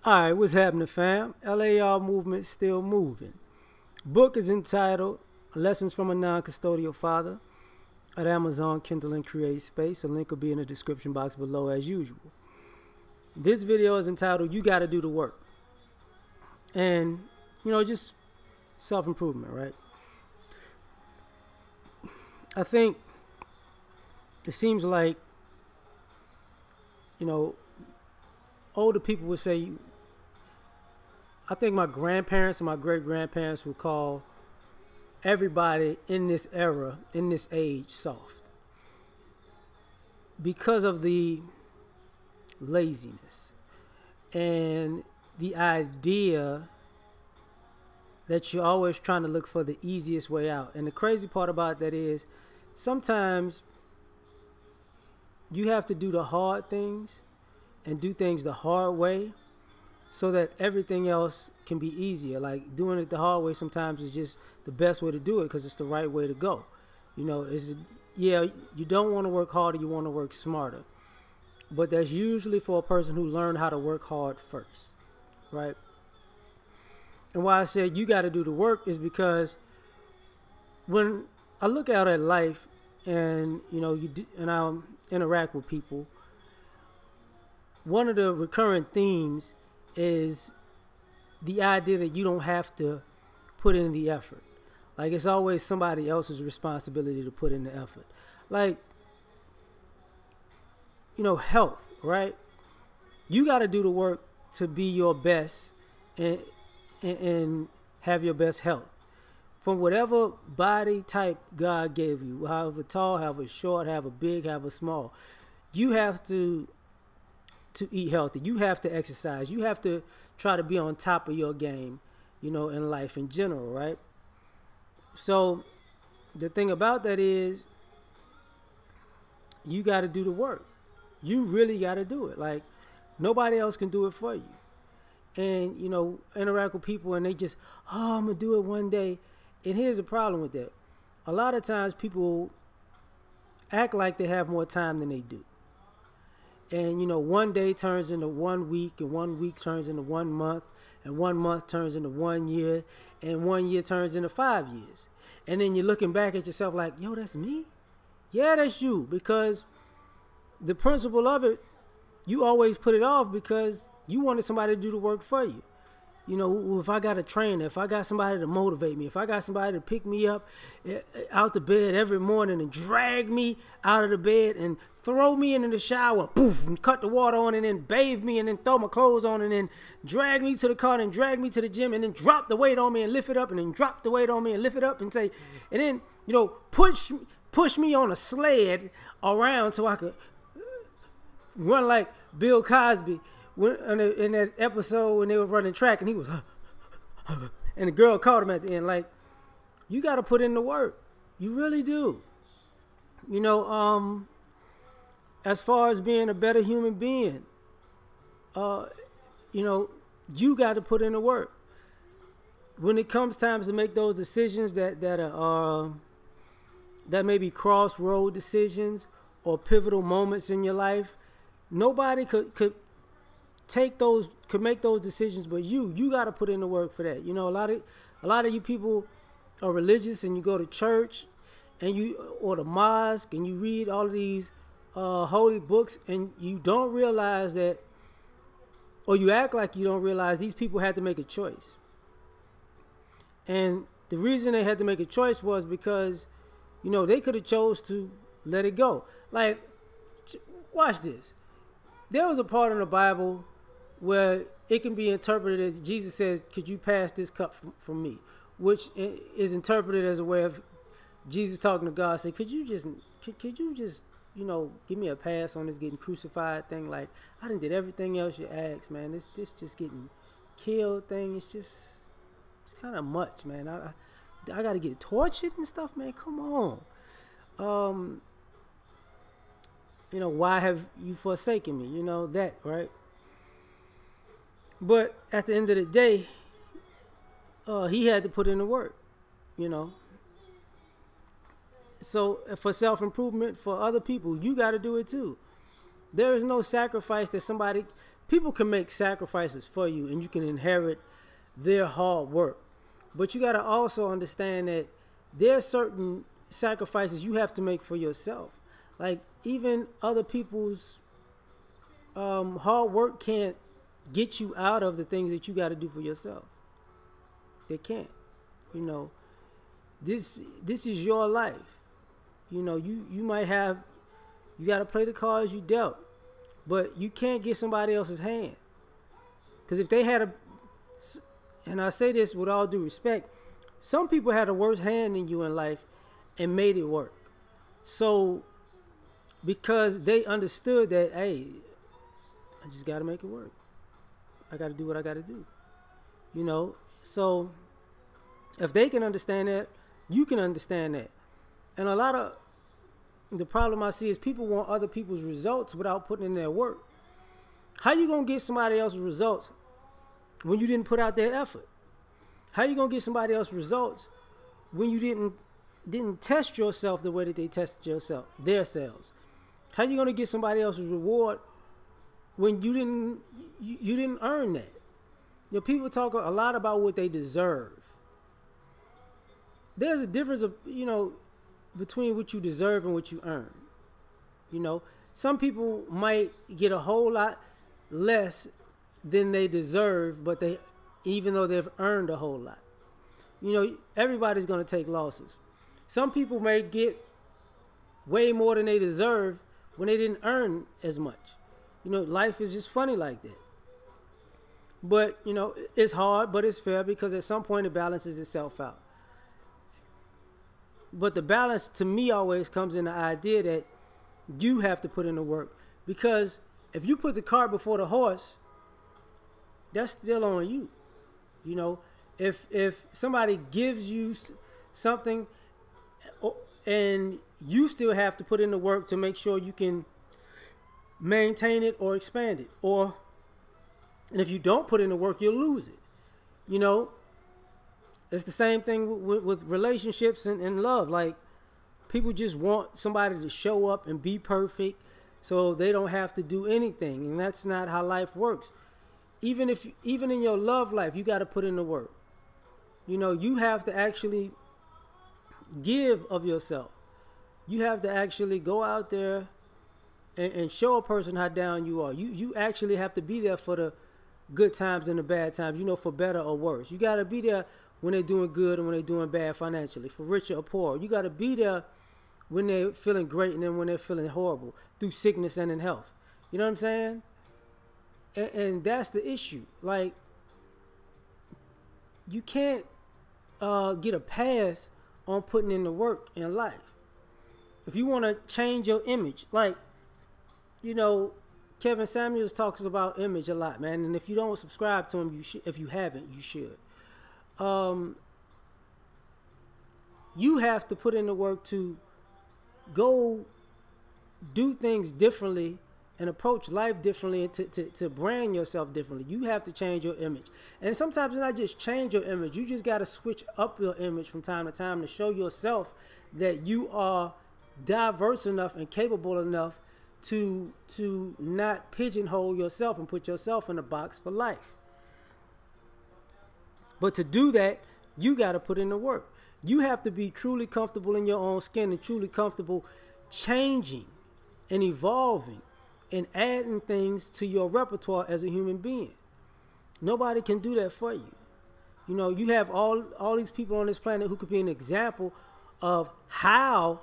Alright, what's happening, fam? L.A.R. movement still moving. Book is entitled Lessons from a Non-Custodial Father at Amazon, Kindle, and Create Space. A link will be in the description box below as usual. This video is entitled You Gotta Do the Work. And, just self-improvement, right? I think it seems like, older people would say, I think my grandparents and my great-grandparents would call everybody in this era, in this age, soft. Because of the laziness and the idea that you're always trying to look for the easiest way out. And the crazy part about that is sometimes you have to do the hard things and do things the hard way so that everything else can be easier. Like doing it the hard way sometimes is just the best way to do it because it's the right way to go. You don't want to work harder, you want to work smarter. But that's usually for a person who learned how to work hard first, right? And why I said you got to do the work is because when I look out at life and, and I interact with people, one of the recurrent themes is the idea that you don't have to put in the effort. Like it's always somebody else's responsibility to put in the effort. Like, health, right? You got to do the work to be your best and have your best health. From whatever body type God gave you, however tall, however short, however big, however small, you have to eat healthy. You have to exercise. You have to try to be on top of your game, in life in general, right? So the thing about that is you got to do the work. You really got to do it. Like nobody else can do it for you. And, interact with people and they just, I'm going to do it one day. And here's the problem with that. A lot of times people act like they have more time than they do. And, one day turns into 1 week, and 1 week turns into 1 month, and 1 month turns into 1 year, and 1 year turns into 5 years. And then you're looking back at yourself like, yo, that's me? Yeah, that's you. Because the principle of it, you always put it off because you wanted somebody to do the work for you. If I got a trainer, if I got somebody to motivate me, if I got somebody to pick me up out the bed every morning and drag me out of the bed and throw me into the shower, poof, and cut the water on and then bathe me and then throw my clothes on and then drag me to the car and drag me to the gym and then drop the weight on me and lift it up and then drop the weight on me and lift it up and say, and then, push me on a sled around so I could run like Bill Cosby in that episode when they were running track and he was and the girl caught him at the end. Like, you got to put in the work. You really do. As far as being a better human being, you got to put in the work. When it comes times to make those decisions that may be crossroad decisions or pivotal moments in your life, nobody could make those decisions but you got to put in the work for that. A lot of you people are religious and you go to church and or the mosque and you read all of these holy books and you don't realize that, or you act like you don't realize these people had to make a choice. And the reason they had to make a choice was because they could have chose to let it go. Like, watch this. There was a part in the Bible where it can be interpreted as Jesus says, could you pass this cup from me? Which is interpreted as a way of Jesus talking to God, say, could you just give me a pass on this getting crucified thing? Like, I done did everything else you asked, man. This just getting killed thing, it's kind of much, man. I got to get tortured and stuff, man. Come on. Why have you forsaken me? That, right? But at the end of the day, he had to put in the work, So for self-improvement for other people, you got to do it too. There is no sacrifice that somebody people can make sacrifices for you and you can inherit their hard work. But you got to also understand that there are certain sacrifices you have to make for yourself. Like even other people's hard work can't get you out of the things that you got to do for yourself. They can't. You know, this is your life. You know, you might have, you got to play the cards you dealt, but you can't get somebody else's hand. Because if they had a, and I say this with all due respect, some people had a worse hand than you in life and made it work. So because they understood that, hey, I just got to make it work. I got to do what I got to do. You know, so if they can understand that, you can understand that. And a lot of the problem I see is people want other people's results without putting in their work. How you going to get somebody else's results when you didn't put out their effort? How you going to get somebody else's results when you didn't test yourself the way that they tested their selves? How you going to get somebody else's reward when you didn't earn that? You know, people talk a lot about what they deserve. There's a difference of, you know, between what you deserve and what you earn. You know, some people might get a whole lot less than they deserve, but even though they've earned a whole lot. You know, everybody's going to take losses. Some people may get way more than they deserve when they didn't earn as much. You know, life is just funny like that. But, you know, it's hard, but it's fair because at some point it balances itself out. But the balance to me always comes in the idea that you have to put in the work. Because if you put the cart before the horse, that's still on you. You know, if somebody gives you something and you still have to put in the work to make sure you can maintain it or expand it. And if you don't put in the work, you'll lose it. You know, it's the same thing with relationships and love. Like, people just want somebody to show up and be perfect so they don't have to do anything. And that's not how life works. Even in your love life, you got to put in the work. You know, you have to actually give of yourself. You have to actually go out there and show a person how down you are. You actually have to be there for the good times and the bad times, you know, for better or worse. You got to be there when they're doing good and when they're doing bad financially, for richer or poor. You got to be there when they're feeling great and then when they're feeling horrible, through sickness and in health. You know what I'm saying? And that's the issue. Like, you can't get a pass on putting in the work in life. If you want to change your image, like, you know, Kevin Samuels talks about image a lot, man. And if you don't subscribe to him, you should. If you haven't, you should. You have to put in the work to go do things differently and approach life differently and to brand yourself differently. You have to change your image. And sometimes it's not just change your image. You just got to switch up your image from time to time to show yourself that you are diverse enough and capable enough to not pigeonhole yourself and put yourself in a box for life. But to do that, you got to put in the work. You have to be truly comfortable in your own skin and truly comfortable changing and evolving and adding things to your repertoire as a human being. Nobody can do that for you. You know, you have all these people on this planet who could be an example of how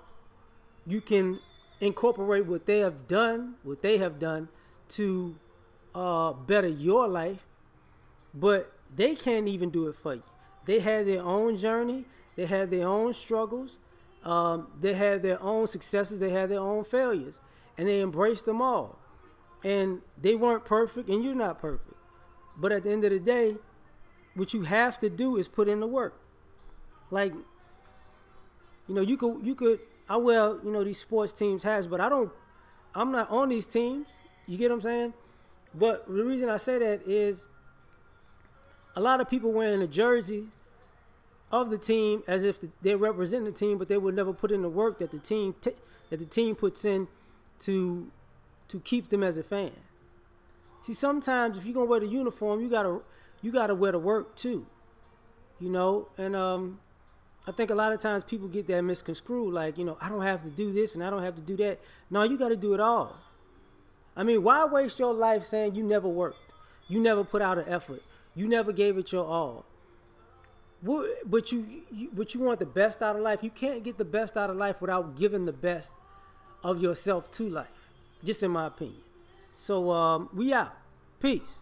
you can incorporate what they have done to better your life, but they can't even do it for you. They had their own journey. They had their own struggles. They had their own successes. They had their own failures, and they embraced them all. And they weren't perfect, and you're not perfect. But at the end of the day, what you have to do is put in the work. Like, you know, you could. You know, these sports teams has, but I'm not on these teams. You get what I'm saying? But the reason I say that is a lot of people wearing a jersey of the team as if they represent the team, but they would never put in the work that the team puts in to keep them as a fan. See, sometimes if you're gonna wear the uniform, you gotta wear the work too. You know, and I think a lot of times people get that misconstrued, like, I don't have to do this and I don't have to do that. No, you got to do it all. I mean, why waste your life saying you never worked, you never put out an effort, you never gave it your all? But you want the best out of life. You can't get the best out of life without giving the best of yourself to life. Just in my opinion. So we out. Peace.